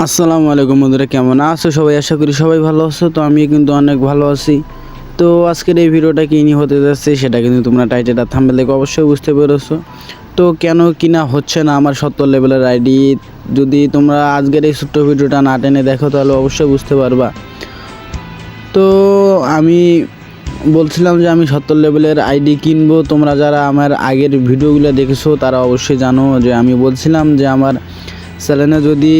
আসসালামু আলাইকুম বন্ধুরা, কেমন আছো সবাই? আশা করি সবাই ভালো আছো। তো আমি কিন্তু অনেক ভালো আছি। তো আজকের এই ভিডিওটা কি নিয়ে হতে যাচ্ছে সেটা কিন্তু তোমরা টাইটেল আর থাম্বনেল দেখে অবশ্যই বুঝতে পেরেছো। তো কেন কিনা হচ্ছে না আমার 70 লেভেলের আইডি, যদি তোমরা আজকের এই ছোট্ট ভিডিওটা না টেনে দেখো তাহলে অবশ্যই বুঝতে পারবা। তো আমি বলছিলাম যে আমি 70 লেভেলের আইডি কিনবো। তোমরা যারা আমার আগের ভিডিওগুলো দেখেছো তারা অবশ্যই জানো যে আমি বলছিলাম যে আমার চ্যানেলে যদি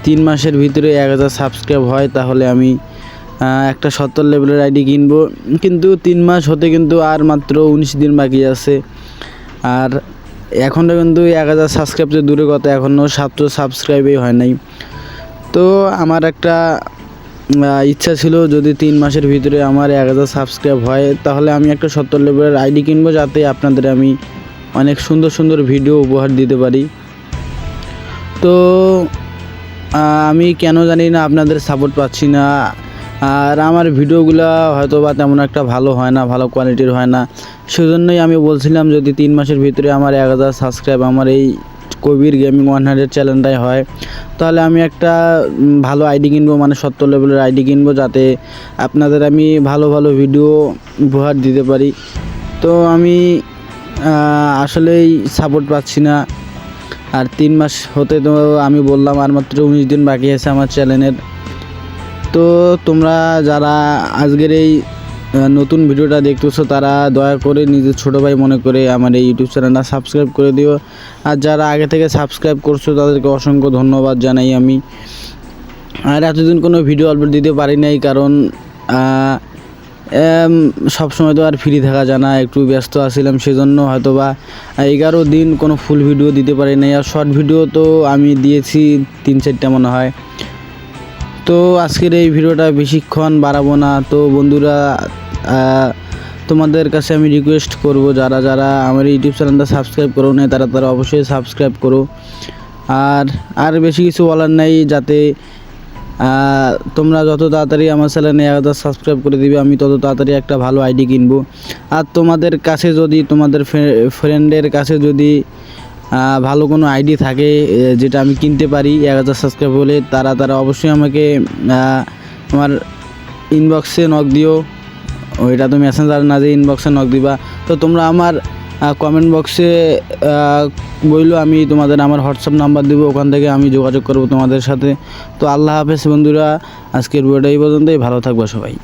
3 মাসের ভিতরে 1000 সাবস্ক্রাইব হয় তাহলে আমি একটা 70 লেভেলের আইডি কিনবো। কিন্তু 3 মাস হতে কিন্তু আর মাত্র 19 দিন বাকি আছে। আর এখনও কিন্তু 1000 সাবস্ক্রাইব তো দূরের কথা, এখনও 700 সাবস্ক্রাইবই হয় নাই। তো আমার একটা ইচ্ছা ছিল যদি 3 মাসের ভিতরে আমার 1000 সাবস্ক্রাইব হয় তাহলে আমি একটা 70 লেভেলের আইডি কিনবো, যাতে আপনাদের আমি অনেক সুন্দর সুন্দর ভিডিও উপহার দিতে পারি। তো আমি কেন জানি না আপনাদের সাপোর্ট পাচ্ছি না, আর আমার ভিডিওগুলো হয়তো বা তেমন একটা ভালো হয় না, ভালো কোয়ালিটির হয় না। সেজন্যই আমি বলছিলাম যদি 3 মাসের ভিতরে আমার 1000 সাবস্ক্রাইব আমার এই কবির গেমিং 100 চ্যানেলটাই হয় তাহলে আমি একটা ভালো আইডি কিনবো, মানে 70 লেভেলের আইডি কিনবো, যাতে আপনাদের আমি ভালো ভালো ভিডিও উপহার দিতে পারি। তো আমি আসলেই সাপোর্ট পাচ্ছি না। আর 3 মাস হতে তো আমি বললাম আর মাত্র 19 দিন বাকি আছে আমার চ্যানেলের। তো তোমরা যারা আজকের এই নতুন ভিডিওটা দেখতেছো তারা দয়া করে নিজের ছোটো ভাই মনে করে আমার এই ইউটিউব চ্যানেলটা সাবস্ক্রাইব করে দিও। আর যারা আগে থেকে সাবস্ক্রাইব করছো তাদেরকে অসংখ্য ধন্যবাদ জানাই আমি। আর এতদিন কোনো ভিডিও আপলোড দিতে পারি নাই, কারণ সব সময় তো আর ফ্রি থাকা যায় না, একটু ব্যস্ত আছিলাম, সেজন্য হয়তো বা 11 দিন কোনো ফুল ভিডিও দিতে পারি নাই। আর শর্ট ভিডিও তো আমি দিয়েছি 3-4টা মনে হয়। তো আজকের এই ভিডিওটা বেশিক্ষণ বাড়াবো না। তো বন্ধুরা, তোমাদের কাছে আমি রিকোয়েস্ট করব যারা যারা আমার ইউটিউব চ্যানেলটা সাবস্ক্রাইব করো না তারা অবশ্যই সাবস্ক্রাইব করো। আর বেশি কিছু বলার নাই, যাতে তোমরা যত তাড়াতাড়ি আমার চ্যানেলে 1000 সাবস্ক্রাইব করে দিবে আমি তত তাড়াতাড়ি একটা ভালো আইডি কিনবো। আর তোমাদের কাছে যদি তোমাদের ফ্রেন্ডের কাছে যদি ভালো কোনো আইডি থাকে যেটা আমি কিনতে পারি 1000 সাবস্ক্রাইব হলে, তারা অবশ্যই আমাকে আমার ইনবক্সে নক দিও। ওইটা তো মেসেঞ্জার না যে ইনবক্সে নক দিবা। তো তোমরা আমার কমেন্ট বক্সে বললো, আমি তোমাদের আমার হোয়াটসঅ্যাপ নাম্বার দেবো, ওখান থেকে আমি যোগাযোগ করবো তোমাদের সাথে। তো আল্লাহ হাফেজ বন্ধুরা, আজকের ভিডিওটা এই পর্যন্তই। ভালো থাকবা সবাই।